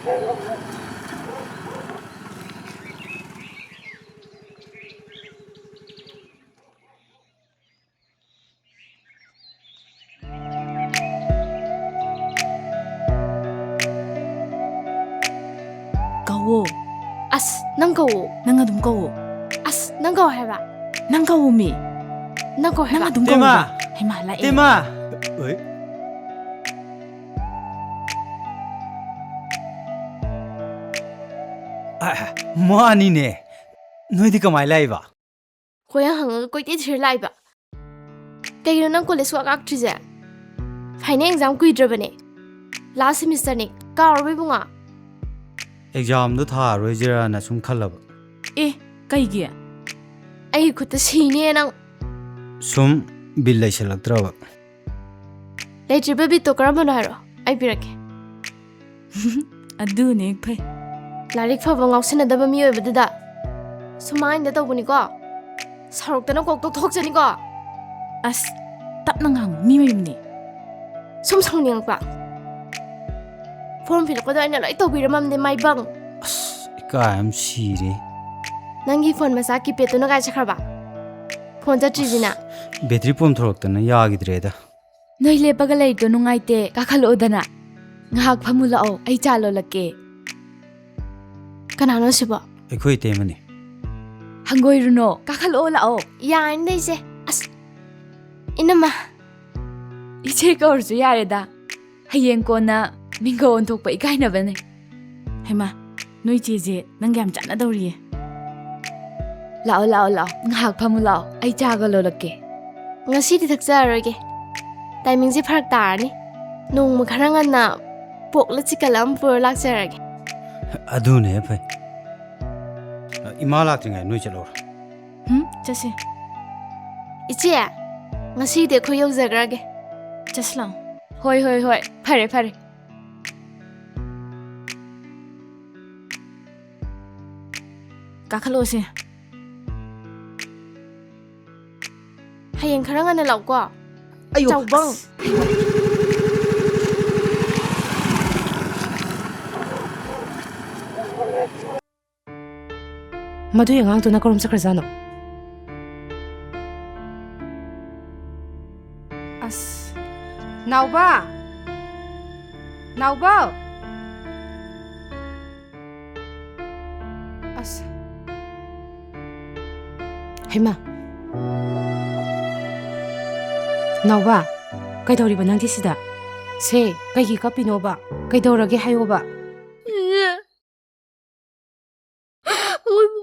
Kawo. As, nang kawo. Nang adum kawo. As, nang kawo haiba. Nang kawo mi. Nang kawo haiba. Nang adum kawo. Hema la e. Tema. Oi. Mani ne. Noi di kamai laiba. Koyang hang koi ti thir lai ba. Kayo nang college wa kak trize. Final exam kui drabane. Last semester ni ka orbe bunga. Exam do tha roijera na sum khalab. E, kai gi. Ai khut sine nang Sum bil lai selaktraba. lai tribe bi to karam no haro. Ai pirake. Adu ne phai. Larik fa bangau sina daba mi oi bada. Sumain da tawbuni ko. Sarok tana kok tok thok jani ko. As, tap nang hang mi mayum ni. Sum sang ning pa. Form fill ko da ina lai to biramam de mai bang. Ka am sire. Nangi phone masa ki petu na ga chakharba. Phone ta trijina. Battery pom thorok tana yagidreda. Noi le pagalai to nungai te kakhalo dana. Ngahak phamulao ai chalo lake. Kanano siba. Ekhoi temani. Hangoi runo kakhalo lao. Ya inde se. As. Inama. Iche ka orju yare da. Hayeng ko na mingo on thok pa ikai na bane. Hema, noi che je nang yam chana dawri. Lao lao lao, ngahak phamulao ai chagalo lake. Ngasi di thakjaroge. Timing si pharak tarani. Nong ma kharangan na pokla chikalam pur lakjarage. Adu ne phai. Ima laktingai noi chalo. Chase. Iche. Ngasi de khoi yaujagrage. Chaslang. Hoi hoi hoi. Phare phare. Kakhalo se. Hayeng kharangan na law ko. Ayo. Chau bang. Madu yang ang tu na karom sa karzano. As. Nauba. Nauba. As. Hema. Nauba. Kay daw riba nang tisida. Se, kay hikapino ba? Kay daw ragi hayo ba?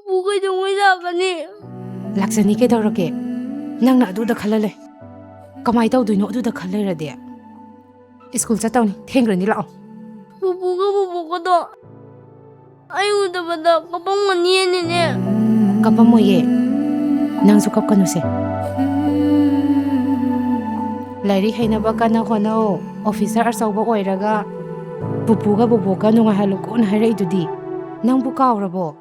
Bukai dong wala ba ni? Laksani kay daw ragi. Nang na aduda khalale. Kamay daw duino aduda khalale rade. School sa taw ni, thengra ni lao. Bubuka do. Ayu da bada kapang maniye ni ne. Kapam mo ye. Nang sukap ka no se. Lairi hay na ba ka na ko na officer asaw ba oiraga. Bubuka nung haluko na haray dudi. Nang bukaw rabo.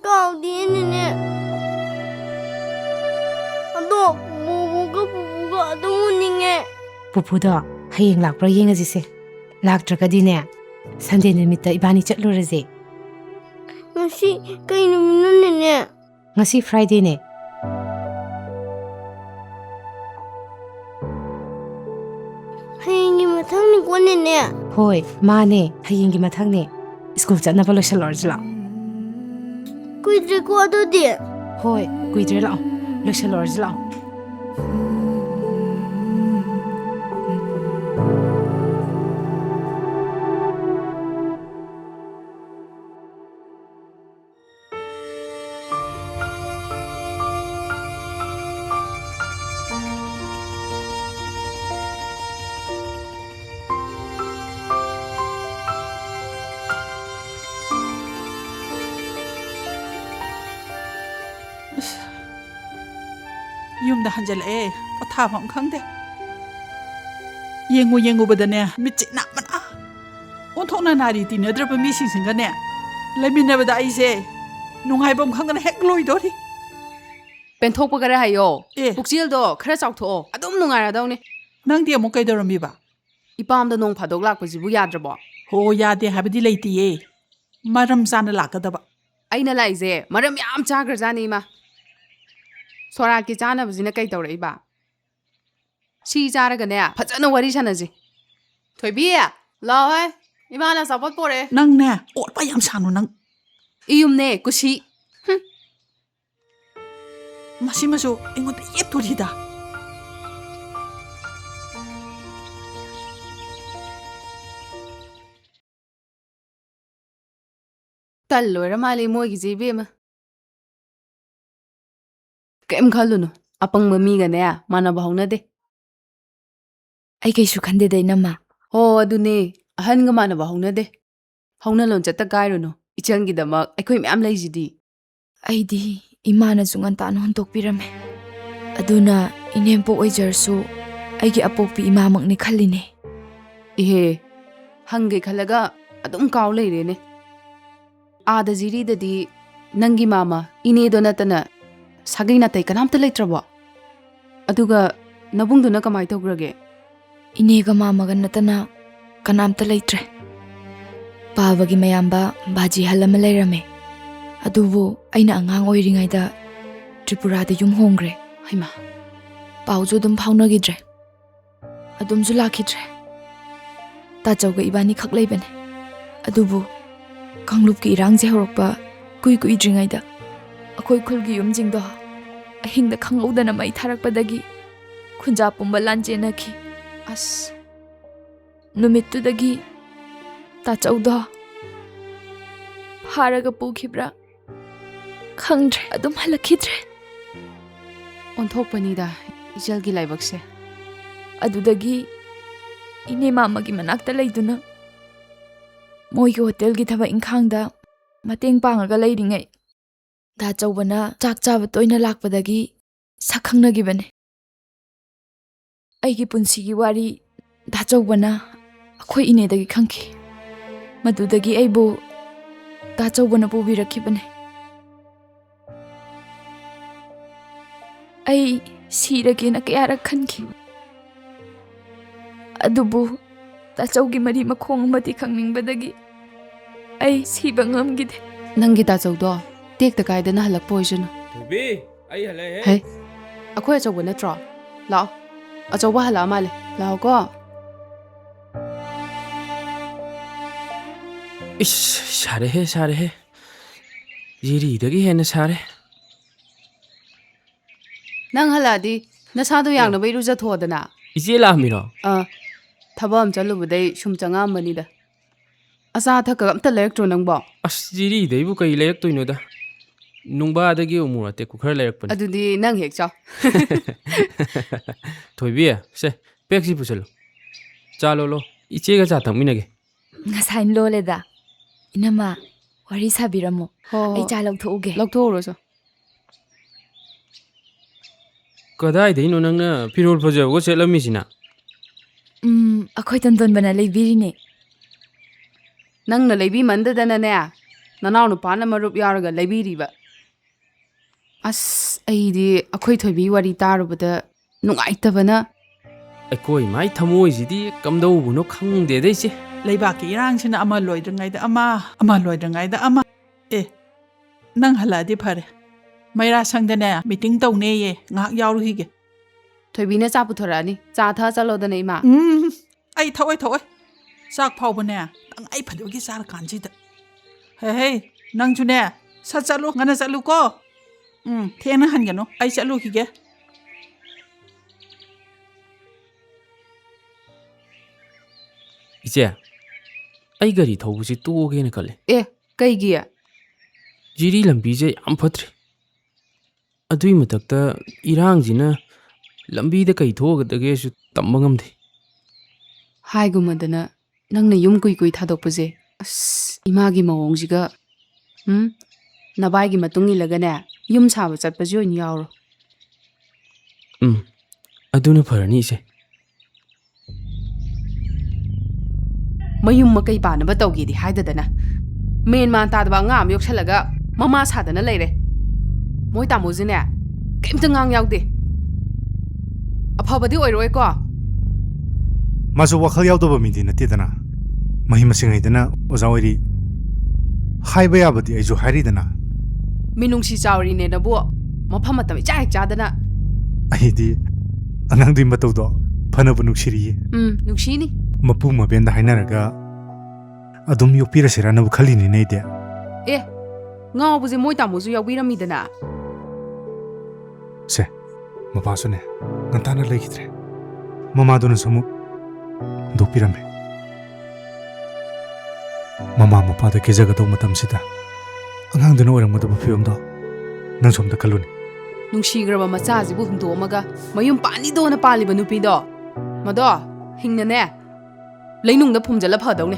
Kau di ni ne. Ado bubuka ado muninge. Pupuda, hayeng lakpra yenga jise. Laktra ka din eh. Sunday nimita ibani chatlo raze. Ngasi kay naman ni ne. Ngasi Friday ne. Hayeng matang ni ko ni ne. Hoy, ma ne, hayeng gi mathang ne. School chat na palo shalor jla. Kuidre ko ado di. Hoy, kuidre lao. Lo shalor jla. Yumda hanjalae pothafam khangde yengu badane michi na mana onthona nari tinadraba mi singane leminabada aise nunghaibam khangana hek loidori penthokpa gara hayo pukchil do khara chawtho adum nungaira dawni nangdi amuk kaidorami ba ipamda nong phadok lakpa jibu yadrabo ꯍꯣ ꯌꯥꯗꯦ ꯍꯥꯏꯕꯗꯤ ꯂꯩꯇꯤꯌꯦ ꯃꯔꯝ ꯆꯥꯅ ꯂꯥꯛꯀꯗꯕ ꯑꯩꯅ ꯂꯥꯛꯏꯁꯦ ꯃꯔꯝ ꯌꯥꯝ ꯆꯥꯈ꯭ꯔꯖꯥꯠꯅꯤ ꯏꯃꯥ ꯁꯣꯔꯥꯠꯀꯤ ꯆꯥꯅꯕꯁꯤꯅ ꯀꯩ ꯇꯧꯔꯛꯏꯕ ꯁꯤ ꯆꯥꯔꯒꯅꯦ ꯐꯖꯅ ꯋꯥꯔꯤ ꯁꯥꯟꯅꯁꯤ ꯊꯣꯏꯕꯤ ꯂꯥꯛꯑꯣ ꯏꯃꯥꯅ ꯑꯆꯥꯄꯣꯠ ꯄꯣꯔꯛꯑꯦ ꯅꯪꯅꯦ ꯑꯣꯠꯄ ꯌꯥꯝ ꯁꯥꯅꯨ ꯅꯪ ꯏꯌꯨꯝꯅꯦ ꯀꯨꯁꯤ ꯃꯁꯤꯃꯁꯨ ꯑꯩꯉꯣꯟꯗ ꯌꯦꯠꯇꯣꯔꯤꯗ ꯇꯜ ꯂꯣꯏꯔ ꯃꯥꯜꯂꯦ ꯃꯣꯏꯒꯤꯁꯦ ꯏꯕꯦꯝꯃ ꯀꯩꯝ ꯈꯜꯂꯨꯅꯨ ꯑꯄꯪꯕ ꯃꯤꯒꯅꯦ ꯃꯥꯟꯅꯕ ꯍꯧꯅꯗꯦ ꯑꯩ ꯀꯩꯁꯨ ꯈꯟꯗꯦꯗ ꯏꯅꯝꯃ ꯍꯣ ꯑꯗꯨꯅꯦ ꯑꯍꯟꯒ ꯃꯥꯟꯅꯕ ꯍꯧꯅꯗꯦ ꯍꯧꯅ ꯂꯣꯟꯆꯠꯇ ꯀꯥꯏꯔꯨꯅꯨ ꯏꯆꯟꯒꯤꯗꯃꯛ ꯑꯩꯈꯣꯏ ꯃꯌꯥꯝ ꯂꯩꯁꯤꯗꯤ ꯑꯩꯗꯤ ꯏꯃꯥꯅꯁꯨ ꯉꯟꯇꯥꯅ ꯍꯨꯟꯇꯣꯛꯄꯤꯔꯝꯃꯦ ꯑꯗꯨꯅ ꯏꯅꯦꯝꯄꯣꯛ ꯑꯣꯏꯖꯔꯁꯨ ꯑꯩꯒꯤ ꯑꯄꯣꯛꯄꯤ ꯏꯃꯥꯃꯛꯅꯤ ꯈꯜꯂꯤꯅꯦ ꯏꯍꯦ ꯍꯪꯒꯦ ꯈꯜꯂꯒ ꯑꯗꯨꯝ ꯀꯥꯎ ꯂꯩꯔꯦꯅꯦ ꯑꯥꯗ ꯖꯤꯔꯤꯗꯗꯤ ꯅꯪꯒꯤ ꯃꯥꯃ ꯏꯅꯦꯗꯣ ꯅꯠꯇꯅ ꯁꯥꯒꯩ ꯅꯥꯇꯩ ꯀꯅꯥꯝꯇ ꯂꯩꯇ꯭ꯔꯕꯣ ꯑꯗꯨꯒ ꯅꯕꯨꯡꯗꯨꯅ ꯀꯃꯥꯏ ꯇꯧꯈ꯭ꯔꯒꯦ ꯏꯅꯦꯒ ꯃꯥꯃꯒ ꯅꯠꯇꯅ ꯀꯅꯥꯝꯇ ꯂꯩꯇ꯭ꯔꯦ ꯄꯥꯕꯒꯤ ꯃꯌꯥꯝꯕ ꯕꯥꯖꯤ ꯍꯜ ꯑꯃ ꯂꯩꯔꯝꯃꯦ ꯑꯗꯨꯕꯨ ꯑꯩꯅ ꯑꯉꯥꯡ ꯑꯣꯏꯔꯤꯉꯩꯗ ꯇ꯭ꯔꯤꯄꯨꯔꯥꯗ ꯌꯨꯝ ꯍꯣꯡꯈ꯭ꯔꯦ ꯍꯩꯃꯥ ꯄꯥꯎꯁꯨ ꯑꯗꯨꯝ ꯐꯥꯎꯅꯈꯤꯗ꯭ꯔꯦ ꯑꯗꯨꯝꯁꯨ ꯂꯥꯛꯈꯤꯗ꯭ꯔꯦ ꯇꯥꯆꯧꯒ ꯏꯕꯥꯅꯤ ꯈꯛ ꯂꯩꯕꯅꯦ ꯑꯗꯨꯕꯨ ꯀꯥꯡꯂꯨꯞꯀꯤ ꯏꯔꯥꯡꯁꯦ ꯍꯧꯔꯛꯄ ꯀꯨꯏꯗ꯭ꯔꯤꯉꯩꯗ ꯑꯩꯈꯣꯏ ꯈꯨꯜꯒꯤ ꯌꯨꯝꯁꯤꯡꯗꯣ ꯑꯍꯤꯡꯗ ꯈꯪꯍꯧꯗꯅ ꯃꯩ ꯊꯥꯔꯛꯄꯗꯒꯤ ꯈꯨꯟꯖꯥ ꯄꯨꯝꯕ ꯂꯥꯟꯆꯦꯟꯅꯈꯤ ꯑꯁ ꯅꯨꯃꯤꯠꯇꯨꯗꯒꯤ ꯇꯥꯆꯧꯗꯣ ꯐꯥꯔꯒ ꯄꯨꯈꯤꯕ꯭ꯔꯥ ꯈꯪꯗ꯭ꯔꯦ ꯑꯗꯨꯝ ꯍꯜꯂꯛꯈꯤꯗ꯭ꯔꯦ ꯑꯣꯟꯊꯣꯛꯄꯅꯤꯗ ꯏꯆꯜꯒꯤ ꯂꯥꯏꯕꯛꯁꯦ ꯑꯗꯨꯗꯒꯤ ꯏꯅꯦ ꯃꯥꯃꯒꯤ ꯃꯅꯥꯛꯇ ꯂꯩꯗꯨꯅ ꯃꯣꯏꯒꯤ ꯍꯣꯇꯦꯜꯒꯤ ꯊꯕꯛ ꯏꯪꯈꯥꯡꯗ ꯃꯇꯦꯡ ꯄꯥꯡꯉꯒ ꯂꯩꯔꯤꯉꯩ ꯗꯥꯆꯧꯕꯅ ꯆꯥꯛ ꯆꯥꯕ ꯇꯣꯏꯅ ꯂꯥꯛꯄꯗꯒꯤ ꯁꯛꯈꯪꯅꯈꯤꯕꯅꯦ ꯑꯩꯒꯤ ꯄꯨꯟꯁꯤꯒꯤ ꯋꯥꯔꯤ ꯗꯥꯆꯧꯕꯅ ꯑꯩꯈꯣꯏ ꯏꯅꯦꯗꯒꯤ ꯈꯪꯈꯤ ꯃꯗꯨꯗꯒꯤ ꯑꯩꯕꯨ ꯗꯥꯆꯧꯕꯅ ꯄꯨꯕꯤꯔꯛꯈꯤꯕꯅꯦ ꯑꯩ ꯁꯤꯔꯒꯦꯅ ꯀꯌꯥꯔꯛ ꯈꯟꯈꯤ ꯑꯗꯨꯕꯨ ꯇꯥꯆꯧꯒꯤ ꯃꯔꯤ ꯃꯈꯣꯡ ꯑꯃꯗꯤ ꯈꯪꯅꯤꯡꯕꯗꯒꯤ ꯑꯩ ꯁꯤꯕ ꯉꯝꯈꯤꯗꯦ ꯅꯪꯒꯤ ꯇꯥꯆꯧꯗꯣ ꯇꯦꯛꯇ ꯀꯥꯏꯗꯅ ꯍꯜꯂꯛꯄ ꯑꯣꯏꯁꯅꯨ ꯊꯣꯏꯕꯤ ꯑꯩ ꯍꯜꯂꯛꯑꯦ ꯍꯩ ꯑꯩꯈꯣꯏ ꯑꯆꯧꯕ ꯅꯠꯇ꯭ꯔꯣ ꯂꯥꯛꯑꯣ ꯑꯆꯧꯕ ꯍꯜꯂꯛꯑ ꯃꯥꯜꯂꯦ ꯂꯥꯛꯑꯣꯀꯣ 이씨, 잘해, 잘해. 지리덕이 해는 잘해. ꯅꯪ ꯍꯜꯂꯛꯑꯗꯤ ꯅꯁꯥꯗꯣ ꯌꯥꯡꯅꯕ ꯏꯔꯨꯖꯊꯣꯛꯑꯗꯅ 이제 라미로. ꯊꯕꯛ ꯑꯃ ꯆꯠꯂꯨꯕꯗꯩ ꯁꯨꯝ ꯆꯪꯉꯛꯑꯝꯕꯅꯤꯗ ꯑꯆꯥ ꯑꯊꯛꯀ ꯑꯝꯇ ꯂꯩꯔꯛꯇ꯭ꯔꯣ ꯅꯪꯕꯣ 아씨, 지리덕이부 그이 레역도이노다. 농바다기 오므라테 쿠커를 레역뻔. ꯑꯗꯨꯗꯤ ꯅꯪ ꯍꯦꯛ ꯆꯥꯎ 토이비야, 세, 백시 부슬로. 짜로로, 이제가 자탕미나게. ꯉꯁꯥꯏꯅ ꯂꯣꯜꯂꯦꯗ ꯏꯅꯝꯃ ꯋꯥꯔꯤ ꯁꯥꯕꯤꯔꯝꯃꯣ ꯑꯩ ꯆꯥ ꯂꯧꯊꯣꯛꯎꯒꯦ ꯂꯧꯊꯣꯛꯎꯔꯣꯁꯨ 그다이데이노 낭나 피롤 퍼져고 셀러미시나. ꯑꯩꯈꯣꯏ ꯇꯣꯟꯇꯣꯟꯕꯅ ꯂꯩꯕꯤꯔꯤꯅꯦ ꯅꯪꯅ ꯂꯩꯕꯤꯃꯟꯗꯗꯅꯅꯦ ꯅꯅꯥꯎ ꯅꯨꯄꯥꯅ ꯃꯔꯨꯞ ꯌꯥꯎꯔꯒ ꯂꯩꯕꯤꯔꯤꯕ ꯑꯁ ꯑꯩꯗꯤ ꯑꯩꯈꯣꯏ ꯊꯣꯏꯕꯤ ꯋꯥꯔꯤ ꯇꯥꯔꯨꯕꯗ ꯅꯨꯡꯉꯥꯏꯇꯕꯅ ꯑꯩꯈꯣꯏ ꯃꯥꯏ ꯊꯃꯣꯏꯁꯤꯗꯤ ꯀꯝꯗꯧꯕꯅꯣ ꯈꯪꯗꯦꯗ ꯏꯆꯦ ꯂꯩꯕꯥꯛꯀꯤ ꯏꯔꯥꯡꯁꯤꯅ ꯑꯃ ꯂꯣꯏꯗ꯭ꯔꯤꯉꯩꯗ ꯑꯃ ꯂꯣꯏꯗ꯭ꯔꯤꯉꯩꯗ ꯑꯃ ꯅꯪ ꯍꯜꯂꯛꯑꯗꯤ ꯐꯔꯦ ꯃꯩꯔꯥ ꯁꯪꯗꯅꯦ ꯃꯤꯇꯤꯡ ꯇꯧꯅꯦꯌꯦ ꯉꯥꯏꯍꯥꯛ ꯌꯥꯎꯔꯨꯈꯤꯒꯦ ꯊꯣꯏꯕꯤꯅ ꯆꯥ ꯄꯨꯊꯣꯔꯛꯑꯅꯤ ꯆꯥ ꯊꯛꯑ ꯆꯠꯂꯣꯗꯅ ꯏꯃꯥ ꯑꯩ ꯊꯛꯑꯣꯏ ꯆꯥꯛ ꯐꯥꯎꯕꯅꯦ ꯇꯉꯥꯏ ꯐꯗꯕꯒꯤ ꯆꯥꯔꯀꯥꯟꯁꯤꯗ ꯍꯦ ꯅꯪꯁꯨꯅꯦ ꯁꯠ ꯆꯠꯂꯨ ꯉꯟꯅ ꯆꯠꯂꯨꯀꯣ ꯊꯦꯡꯅ ꯍꯟꯒꯅꯨ ꯑꯩ ꯆꯠꯂꯨꯈꯤꯒꯦ 이제 ꯑꯩ ꯒꯥꯔꯤ ꯊꯧꯕꯁꯤ ꯇꯣꯛꯑꯒꯦꯅ ꯈꯜꯂꯦ ꯀꯩꯒꯤ ꯖꯤꯔꯤ ꯂꯝꯕꯤꯁꯦ ꯌꯥꯝ ꯐꯠꯇ꯭ꯔꯦ ꯑꯗꯨꯏ ꯃꯊꯛꯇ ꯏꯔꯥꯡꯁꯤꯅ ꯂꯝꯕꯤꯗ ꯀꯩ ꯊꯣꯛꯑꯒꯗꯒꯦꯁꯨ ꯇꯝꯕ ꯉꯝꯗꯦ ꯍꯥꯏꯒꯨꯝꯃꯗꯅ ꯅꯪꯅ ꯌꯨꯝ ꯀꯨꯏ ꯊꯥꯗꯣꯛꯄꯁꯦ ꯑꯁ ꯏꯃꯥꯒꯤ ꯃꯑꯣꯡꯁꯤꯒ ꯅꯕꯥꯏꯒꯤ ꯃꯇꯨꯡ ꯏꯜꯂꯒꯅꯦ ꯌꯨꯝ ꯁꯥꯕ ꯆꯠꯄꯁꯤ ꯑꯣꯏꯅ ꯌꯥꯎꯔꯣ ꯑꯗꯨꯅ ꯐꯔꯅꯤ ꯏꯆꯦ ꯃꯌꯨꯝ ꯃꯀꯩ ꯄꯥꯅꯕ ꯇꯧꯒꯦꯗꯤ ꯍꯥꯏꯗꯗꯅ ꯃꯦꯟ ꯃꯥꯟ ꯇꯥꯗꯕ ꯑꯉꯥꯡ ꯑꯃ ꯌꯣꯛꯁꯜꯂꯒ ꯃꯃꯥ ꯁꯥꯗꯅ ꯂꯩꯔꯦ ꯃꯣꯏ ꯇꯥꯃꯣꯁꯤꯅꯦ ꯀꯩꯝꯇ ꯉꯥꯡ ꯌꯥꯎꯗꯦ ꯑꯐꯕꯗꯤ ꯑꯣꯏꯔꯣꯏꯀꯣ ꯃꯥꯁꯨ ꯋꯥꯈꯜ ꯌꯥꯎꯗꯕ ꯃꯤꯗꯤ ꯅꯠꯇꯦꯗꯅ ꯃꯍꯩ ꯃꯁꯤꯡ ꯍꯩꯗꯅ ꯑꯣꯖꯥ ꯑꯣꯏꯔꯤ ꯍꯥꯏꯕ ꯌꯥꯕꯗꯤ ꯑꯩꯁꯨ ꯍꯥꯏꯔꯤꯗꯅ ꯃꯤꯅꯨꯡꯁꯤ ꯆꯥꯎꯔꯤꯅꯦꯅꯕꯨ ꯃꯐꯝ ꯃꯇꯝ ꯏꯆꯥ ꯍꯦꯛ ꯆꯥꯗꯅ ꯑꯩꯗꯤ ꯑꯉꯥꯡꯗꯨꯒꯤ ꯃꯇꯧꯗꯣ ꯐꯅꯕ ꯅꯨꯡꯁꯤꯔꯤꯌꯦ ꯅꯨꯡꯁꯤꯅꯤ ꯃꯄꯨ ꯃꯕꯦꯟꯗ ꯍꯥꯏꯅꯔꯒ ꯑꯗꯨꯝ ꯌꯣꯛꯄꯤꯔꯁꯤꯔꯅꯕꯨ ꯈꯜꯂꯤꯅꯤꯅꯦ ꯑꯩꯗꯤ ꯑꯦ ꯉꯥꯎꯕꯁꯦ ꯃꯣꯏ ꯇꯥꯃꯣꯁꯨ ꯌꯥꯎꯕꯤꯔꯝꯃꯤꯗꯅ ꯁꯦ ꯃꯄꯥꯁꯨꯅꯦ ꯉꯟꯇꯥꯅ ꯂꯩꯈꯤꯗ꯭ꯔꯦ ꯃꯃꯥꯗꯨꯅꯁꯨ ꯑꯃꯨꯛ ꯍꯨꯟꯗꯣꯛꯄꯤꯔꯝꯃꯦ ꯃꯃꯥ ꯃꯄꯥꯗ ꯀꯦꯖꯒꯗꯧꯕ ꯃꯇꯝꯁꯤꯗ ꯑꯉꯥꯡꯗꯨꯅ ꯑꯣꯏꯔꯝꯒꯗꯕ ꯐꯤꯕꯝꯗꯣ ꯅꯪ ꯁꯣꯝꯗ ꯈꯜꯂꯨꯅꯦ ꯅꯨꯡꯁꯤꯈ꯭ꯔꯕ ꯃꯆꯥꯁꯤꯕꯨ ꯍꯨꯟꯗꯣꯛꯑꯝꯃꯒ ꯃꯌꯨꯝ ꯄꯥꯟꯅꯤꯗꯣꯅ ꯄꯥꯜꯂꯤꯕ ꯅꯨꯄꯤꯗꯣ ꯃꯗꯣ ꯍꯤꯡꯅꯅꯦ ꯂꯩꯅꯨꯡꯗ ꯐꯨꯝꯖꯜꯂ ꯐꯗꯧꯅꯦ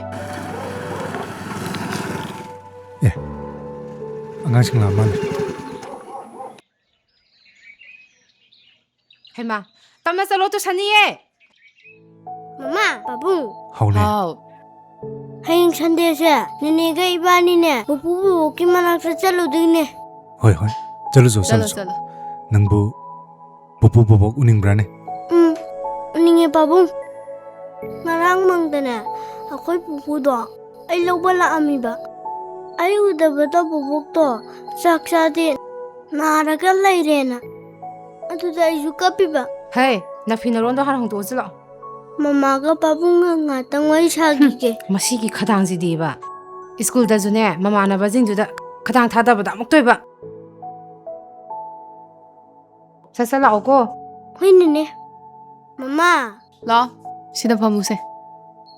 ꯑꯦ ꯑꯉꯥꯡꯁꯤꯡ ꯂꯥꯛ ꯃꯥꯜꯂꯦ ꯍꯩꯃꯥ ꯇꯞꯅ ꯆꯠꯂꯣ ꯇꯨꯁꯟꯅꯤꯌꯦ ꯃꯃꯥ ꯄꯥꯕꯨꯡ ꯍꯥꯎꯅꯦ ꯍꯥꯎ ꯍꯌꯦꯡ ꯁꯟꯗꯦꯁꯦ ꯅꯦꯅꯦꯒ ꯏꯕꯥꯅꯤꯅꯦ ꯄꯨꯄꯨ ꯕꯨꯕꯣꯛꯀꯤ ꯃꯅꯥꯛꯇ ꯆꯠꯂꯨꯗꯣꯏꯅꯦ ꯍꯣꯏ ꯍꯣꯏ ꯆꯠꯂꯨꯆꯣ ꯆꯠꯂꯣ ꯆꯠꯂꯨꯆꯣ ꯆꯠꯂꯣ ꯅꯪꯕꯨ ꯄꯨꯄꯨ ꯕꯣꯕꯣꯛ ꯎꯅꯤꯡꯕ꯭ꯔꯥꯅꯦ ꯎꯅꯤꯡꯉꯦ ꯄꯥꯕꯨꯡ ꯉꯔꯥꯡ ꯃꯪꯗꯅꯦ ꯑꯩꯈꯣꯏ ꯄꯨꯄꯨꯗꯣ ꯑꯩ ꯂꯧꯕ ꯂꯥꯛꯑꯝꯃꯤꯕ ꯑꯩ ꯎꯗꯕꯗ ꯕꯣꯕꯣꯛꯇꯣ ꯆꯥꯛ ꯆꯥꯗꯦ ꯅꯥꯔꯒ ꯂꯩꯔꯦꯅ ꯑꯗꯨꯗ ꯑꯩꯁꯨ ꯀꯞꯄꯤꯕ ꯍꯩ ꯅꯐꯤ ꯅꯔꯣꯟꯗꯣ ꯍꯥꯟꯅ ꯍꯣꯡꯇꯣꯛꯑꯁꯤ ꯂꯥꯛꯑꯣ ꯃꯃꯥꯒ ꯄꯥꯕꯨꯡꯒ ꯉꯥꯛꯇꯪ ꯋꯥꯔꯤ ꯁꯥꯈꯤꯒꯦ ꯃꯁꯤꯒꯤ ꯈꯗꯥꯡꯁꯤꯗꯤꯕ ꯁ꯭ꯀꯨꯜꯗꯁꯨꯅꯦ ꯃꯃꯥꯟꯅꯕꯁꯤꯡꯗꯨꯗ ꯈꯗꯥꯡ ꯊꯥꯗꯕꯗ ꯑꯃꯨꯛ ꯇꯣꯏꯕ ꯁꯠ ꯁꯠ ꯂꯥꯛꯑꯣꯀꯣ ꯍꯣꯏꯅꯦꯅꯦ ꯃꯃꯥ ꯂꯥꯛꯑꯣ ꯁꯤꯗ ꯐꯝꯃꯨꯁꯦ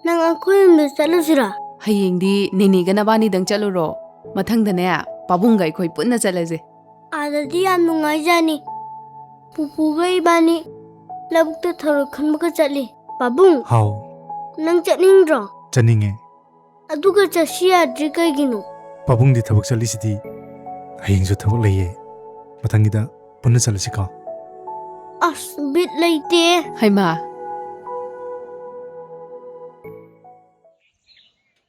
ꯅꯪ ꯑꯩꯈꯣꯏ ꯌꯨꯝꯗ ꯆꯠꯂꯨꯁꯤꯔꯥ ꯍꯌꯦꯡꯗꯤ ꯅꯦꯅꯦꯒ ꯅꯕꯥꯅꯤꯗꯪ ꯆꯠꯂꯨꯔꯣ ꯃꯊꯪꯗꯅꯦ ꯄꯥꯕꯨꯡꯒ ꯑꯩꯈꯣꯏ ꯄꯨꯟꯅ ꯆꯠꯂꯁꯦ ꯑꯥꯗꯗꯤ ꯌꯥꯝ ꯅꯨꯡꯉꯥꯏꯖꯥꯅꯤ ꯄꯨꯄꯨꯒ ꯏꯕꯥꯅꯤ ꯂꯧꯕꯨꯛꯇ ꯊꯔꯣꯏ ꯈꯨꯟꯕꯒ ꯆꯠꯂꯤ ꯄꯥꯕꯨꯡ ꯍꯥꯎ ꯅꯪ ꯆꯠꯅꯤꯡꯗ꯭ꯔꯣ ꯆꯠꯅꯤꯡꯉꯦ ꯑꯗꯨꯒ ꯆꯠꯁꯤ ꯌꯥꯗ꯭ꯔꯤ ꯀꯩꯒꯤꯅꯣ ꯄꯥꯕꯨꯡꯗꯤ ꯊꯕꯛ ꯆꯠꯂꯤꯁꯤꯗꯤ ꯍꯌꯦꯡꯁꯨ ꯊꯕꯛ ꯂꯩꯌꯦ ꯃꯊꯪꯒꯤꯗ ꯄꯨꯟꯅ ꯆꯠꯂꯁꯤꯀꯣ ꯑꯁ ꯕꯤꯠ ꯂꯩꯇꯦ ꯍꯩꯃꯥ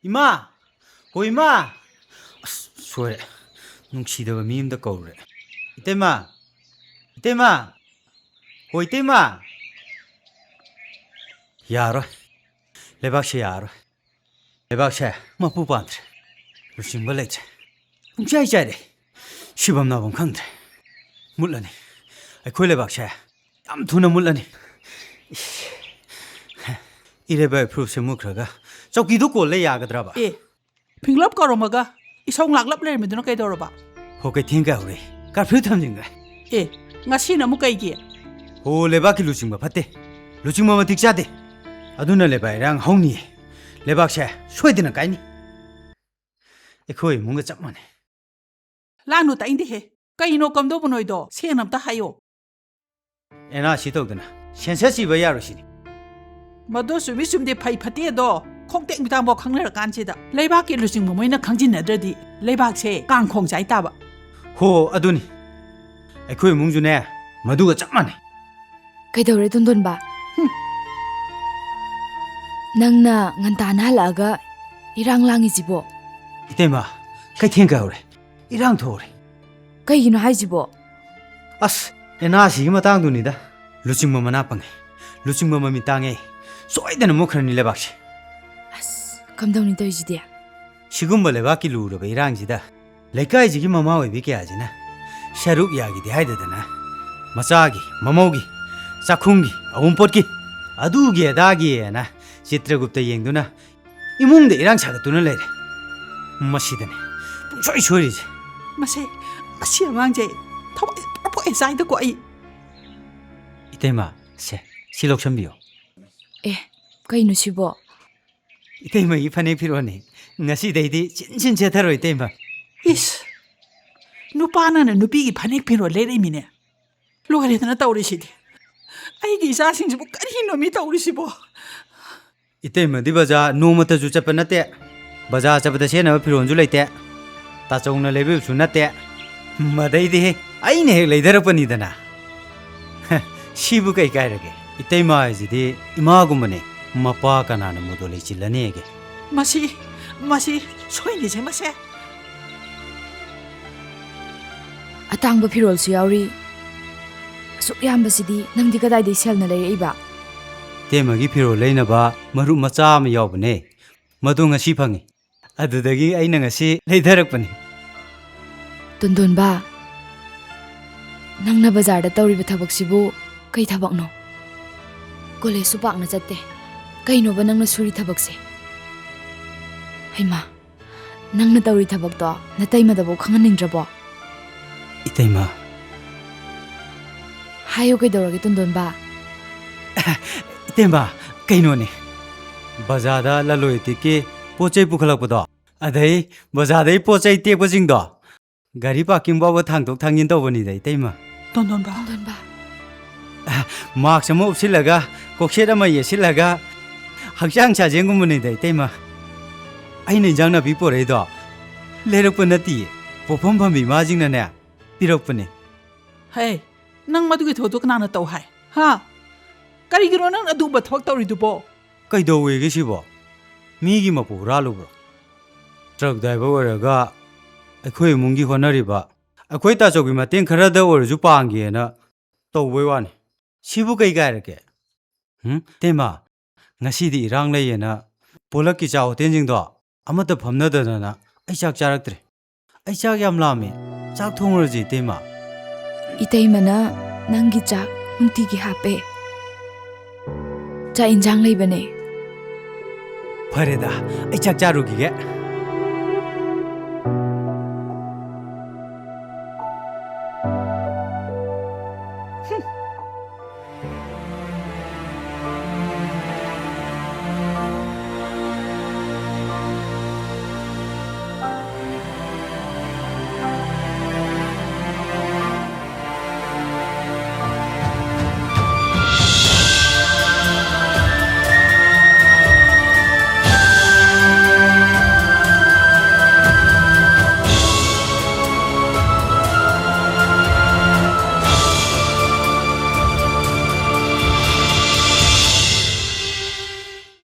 ꯏꯃꯥ ꯍꯣꯏ ꯏꯃꯥ ꯑꯁ ꯁꯣꯏꯔꯦ ꯅꯨꯡꯁꯤꯗꯕ ꯃꯤ ꯑꯃꯗ ꯀꯧꯔꯦ ꯏꯇꯩꯃ ꯏꯇꯩꯃ ꯍꯣꯏ ꯏꯇꯩꯃ ꯌꯥꯔꯣꯏ ꯂꯩꯕꯥꯛꯁꯦ ꯌꯥꯔꯣꯏ ꯂꯩꯕꯥꯛꯁꯦ ꯃꯄꯨ ꯄꯥꯟꯗ꯭ꯔꯦ ꯂꯨꯆꯤꯡꯕ ꯂꯩꯇ꯭ꯔꯦ ꯄꯨꯡꯆꯥꯏ ꯆꯥꯏꯔꯦ ꯁꯤꯐꯝ ꯅꯥꯐꯝ ꯈꯪꯗ꯭ꯔꯦ ꯃꯨꯠꯂꯅꯤ ꯑꯩꯈꯣꯏ ꯂꯩꯕꯥꯛꯁꯦ ꯌꯥꯝ ꯊꯨꯅ ꯃꯨꯠꯂꯅꯤ ꯏꯔꯩꯕꯥꯛ ꯏꯐꯨꯔꯨꯞꯁꯦ ꯃꯨꯠꯈ꯭ꯔꯒ ꯆꯧꯀꯤꯗꯨ ꯀꯣꯜꯂ ꯌꯥꯒꯗ꯭ꯔꯕ ꯑꯦ ꯐꯤꯡꯂꯞ ꯀꯧꯔꯝꯃꯒ ꯏꯁꯧ ꯂꯥꯛꯂꯞ ꯂꯩꯔꯝꯃꯤꯗꯨꯅ ꯀꯩꯗꯧꯔꯕ ꯍꯣ ꯀꯩꯊꯦꯡ ꯀꯥꯏꯍꯧꯔꯦ ꯀꯔꯐ꯭ꯌꯨ ꯊꯝꯖꯤꯟꯈ꯭ꯔꯦ ꯑꯦ ꯉꯁꯤꯅ ꯑꯃꯨꯛ ꯀꯩꯒꯤ ꯍꯣ ꯂꯩꯕꯥꯛꯀꯤ ꯂꯨꯆꯤꯡꯕ ꯐꯠꯇꯦ ꯂꯨꯆꯤꯡꯕ ꯃꯇꯤꯛ ꯆꯥꯗꯦ ꯑꯗꯨꯅ ꯂꯩꯕꯥꯛ ꯏꯔꯥꯡ ꯍꯧꯅꯤꯌꯦ ꯂꯩꯕꯥꯛꯁꯦ ꯁꯣꯏꯗꯅ ꯀꯥꯏꯅꯤ ꯑꯩꯈꯣꯏ ꯏꯃꯨꯡꯒ ꯆꯞ ꯃꯥꯟꯅꯩ ꯂꯥꯡꯅꯨ ꯇꯥꯏꯟꯗꯦꯍꯦ ꯀꯩꯅꯣ ꯀꯝꯗꯧꯕꯅꯣꯏꯗꯣ ꯁꯦꯡꯅ ꯑꯝꯇ ꯍꯥꯏꯌꯣ ꯑꯦꯅꯥ ꯁꯤ ꯇꯧꯗꯅ ꯁꯦꯟꯁꯔ ꯁꯤꯕ ꯌꯥꯔꯣꯏꯁꯤꯅꯤ ꯃꯗꯨ ꯆꯨꯝꯃꯤ ꯆꯨꯝꯗꯦ ꯐꯩ ꯐꯠꯇꯦꯗꯣ ꯈꯣꯡꯇꯦꯛ ꯃꯤꯇꯥꯡꯐꯥꯎ ꯈꯪꯅꯔꯀꯥꯟꯁꯤꯗ ꯂꯩꯕꯥꯛꯀꯤ ꯂꯨꯆꯤꯡꯕ ꯃꯣꯏꯅ ꯈꯪꯖꯤꯟꯅꯗ꯭ꯔꯗꯤ ꯂꯩꯕꯥꯛꯁꯦ ꯀꯥꯡꯈꯣꯡ ꯆꯥꯏ ꯇꯥꯕ ꯍꯣ ꯑꯗꯨꯅꯤ ꯑꯩꯈꯣꯏ ꯏꯃꯨꯡꯁꯨꯅꯦ ꯃꯗꯨꯒ ꯆꯞ ꯃꯥꯟꯅꯩ ꯀꯩꯗꯧꯔꯦ ꯇꯣꯟꯗꯣꯟꯕ ꯅꯪꯅ ꯉꯟꯇꯥꯅ ꯍꯜꯂꯛꯑꯒ ꯏꯔꯥꯡ ꯂꯥꯡꯉꯤꯁꯤꯕꯣ 이때마 그탱가오래 이랑 더오래 ꯀꯩꯒꯤꯅꯣ ꯍꯥꯏꯁꯤꯕꯣ 아스 에나시기 마땅두니다 루칭마 마나빵에 루칭마 마미 땅에 쏘이데는 목크는 일레박시 ꯑꯁ ꯀꯝꯗꯧꯅꯤ ꯇꯧꯔꯤꯁꯤꯗꯤ 시금바 레바키 루르베 이랑지다 레카이지기 마마웨 비케아지나 샤룩 야기디 하이데드나 마사기 마모기 짝쿵기 아움포트기 아두기 다기에나 치트라굽타 옌두나 이몽데 이랑 차가뚜는 레레 마시드네 뿡초이 초리지 마세 마시 왕제 타와 뽀뽀에 사이드 꼬이 이때마 세 실록 선비요 ꯑꯦ ꯀꯩꯅꯣ ꯁꯤꯕꯣ 이때마 이판에 필요하네 ngasidaidi chin chetaro itemba 이스 누파나는 누비기 파넥 피로 레레미네 로가레드나 따오리시디 아이기 이사싱지부 까리노미 따오리시보 이때마 디바자 노마타 주차빠 나테 바자 잡다 세나 필요한 줄 레이테 따종나 레벨 주 나테 마다이디 아이네 레이더럭पनिदना 시부 कई कायरगे इतेमा जिदि इमागुमने मपा कनान मुदोले चिल्लनेगे 마시 마시 소인이제 마세 ꯑꯇꯥꯡꯕ ꯐꯤꯔꯣꯜꯁꯨ ꯌꯥꯎꯔꯤ ꯑꯁꯨꯛ ꯌꯥꯝꯕꯁꯤꯗꯤ ꯅꯪꯗꯤ ꯀꯗꯥꯏꯗꯒꯤ ꯁꯦꯜꯅ ꯂꯩꯔꯛꯏꯕ तेमगी फिरो लेनबा मरु मचा में यावबने ꯃꯗꯨ ꯉꯁꯤ ꯐꯪꯉꯤ ꯑꯗꯨꯗꯒꯤ ꯑꯩꯅ ꯉꯁꯤ ꯂꯩꯊꯔꯛꯄꯅꯤ ꯇꯣꯟꯗꯣꯟꯕ ꯅꯪꯅ ꯕꯖꯥꯔꯗ ꯇꯧꯔꯤꯕ ꯊꯕꯛꯁꯤꯕꯨ ꯀꯩ ꯊꯕꯛꯅꯣ ꯀꯣꯂꯦꯖꯁꯨ ꯄꯥꯛꯅ ꯆꯠꯇꯦ ꯀꯩꯅꯣꯕ ꯅꯪꯅ ꯁꯨꯔꯤ ꯊꯕꯛꯁꯦ ꯍꯩꯃꯥ ꯅꯪꯅ ꯇꯧꯔꯤ ꯊꯕꯛꯇꯣ ꯅꯇꯩꯃꯗꯕꯧ ꯈꯪꯍꯟꯅꯤꯡꯗ꯭ꯔꯕꯣ 이때마 하요 ꯀꯩꯗꯧꯔꯒꯦ ꯇꯣꯟꯗꯣꯟꯕ 이때마 ꯀꯩꯅꯣꯅꯦ ꯕꯖꯥꯔꯗ ꯂꯂꯣꯏ ꯏꯇꯤꯛꯀꯤ ꯄꯣꯠ ꯆꯩ ꯄꯨꯈꯠꯂꯛꯄꯗꯣ ꯑꯗꯩ ꯕꯖꯥꯔꯗꯩ ꯄꯣꯠ ꯆꯩ ꯇꯦꯛꯄꯁꯤꯡꯗꯣ ꯒꯥꯔꯤ ꯄꯥꯔꯀꯤꯡ ꯐꯥꯎꯕ ꯊꯥꯡꯗꯣꯛ ꯊꯥꯡꯖꯤꯟ ꯇꯧꯕꯅꯤꯗ 이때마 ꯇꯣꯟꯗꯣꯟꯕ ꯇꯣꯟꯗꯣꯟꯕ ꯃꯥꯛꯁ ꯑꯃ ꯎꯞꯁꯤꯜꯂꯒ ꯀꯣꯛꯁꯦꯠ ꯑꯃ ꯌꯦꯠꯁꯤꯜꯂꯒ ꯍꯛꯆꯥꯡ ꯁꯥꯖꯦꯟꯒꯨꯝꯕꯅꯤꯗ 이때마 ꯑꯩꯅ ꯏꯟꯖꯥꯡ ꯅꯥꯄꯤ ꯄꯣꯔꯛꯏꯗꯣ ꯂꯩꯔꯛꯄ ꯅꯠꯇꯤꯌꯦ ꯄꯣꯠꯐꯝ ꯐꯝꯕꯤ ꯏꯃꯥꯁꯤꯡꯅꯅꯦ ꯄꯤꯔꯛꯄꯅꯦ ꯍꯦ ꯅꯪ ꯃꯗꯨꯒꯤ ꯊꯕꯛꯇꯨ ꯀꯅꯥꯅ ꯇꯧ ꯍꯥꯏ ꯍꯥ ꯀꯔꯤꯒꯤꯅꯣ ꯅꯪ ꯑꯗꯨꯒꯨꯝꯕ ꯊꯕꯛ ꯇꯧꯔꯤꯗꯨꯕꯣ ꯀꯩꯗꯧꯋꯦꯒꯦ ꯁꯤꯕꯣ ꯃꯤꯒꯤ ꯃꯄꯨ ꯍꯨꯔꯥꯜꯂꯨꯕ꯭ꯔꯣ ꯇ꯭ꯔꯛ ꯗ꯭राꯏꯚꯔ ꯑꯣꯏꯔꯒ ꯑꯩꯈꯣꯏ ꯏꯃꯨꯡꯒꯤ ꯍꯣꯠꯅꯔꯤꯕ ꯑꯩꯈꯣꯏ ꯇꯥꯆꯧꯒꯤ ꯃꯇꯦꯡ ꯈꯔꯗ ꯑꯣꯏꯔꯁꯨ ꯄꯥꯡꯒꯦꯅ ꯇꯧꯕꯩ ꯋꯥꯅꯤ ꯁꯤꯕꯨ ꯀꯩ ꯀꯥꯏꯔꯒꯦ ꯇꯦꯃꯥ ꯉꯁꯤꯗꯤ ꯏꯔꯥꯡ ꯂꯩꯌꯦꯅ ꯄꯣꯂꯛꯀꯤ ꯆꯥ ꯍꯣꯇꯦꯜꯁꯤꯡꯗꯣ ꯑꯃꯠꯇ ꯐꯝꯅꯗꯗꯅ ꯑꯩ ꯆꯥꯛ ꯆꯥꯔꯛꯇ꯭ꯔꯦ ꯑꯩ ꯆꯥꯛ ꯌꯥꯝ ꯂꯥꯝꯃꯦ ꯆꯥꯛ ꯊꯣꯡꯉꯨꯔꯁꯤ ꯇꯦꯃꯥ 이태이마나 ꯅꯪꯒꯤ ꯆꯥꯛ ꯅꯨꯡꯇꯤꯒꯤ ꯍꯥꯞꯄꯦ ꯆꯥꯛ ꯏꯟꯖꯥꯡ ꯂꯩꯕꯅꯦ ꯐꯔꯦꯗ ꯑꯩ ꯆꯥꯛ ꯆꯥꯔꯨꯈꯤꯒꯦ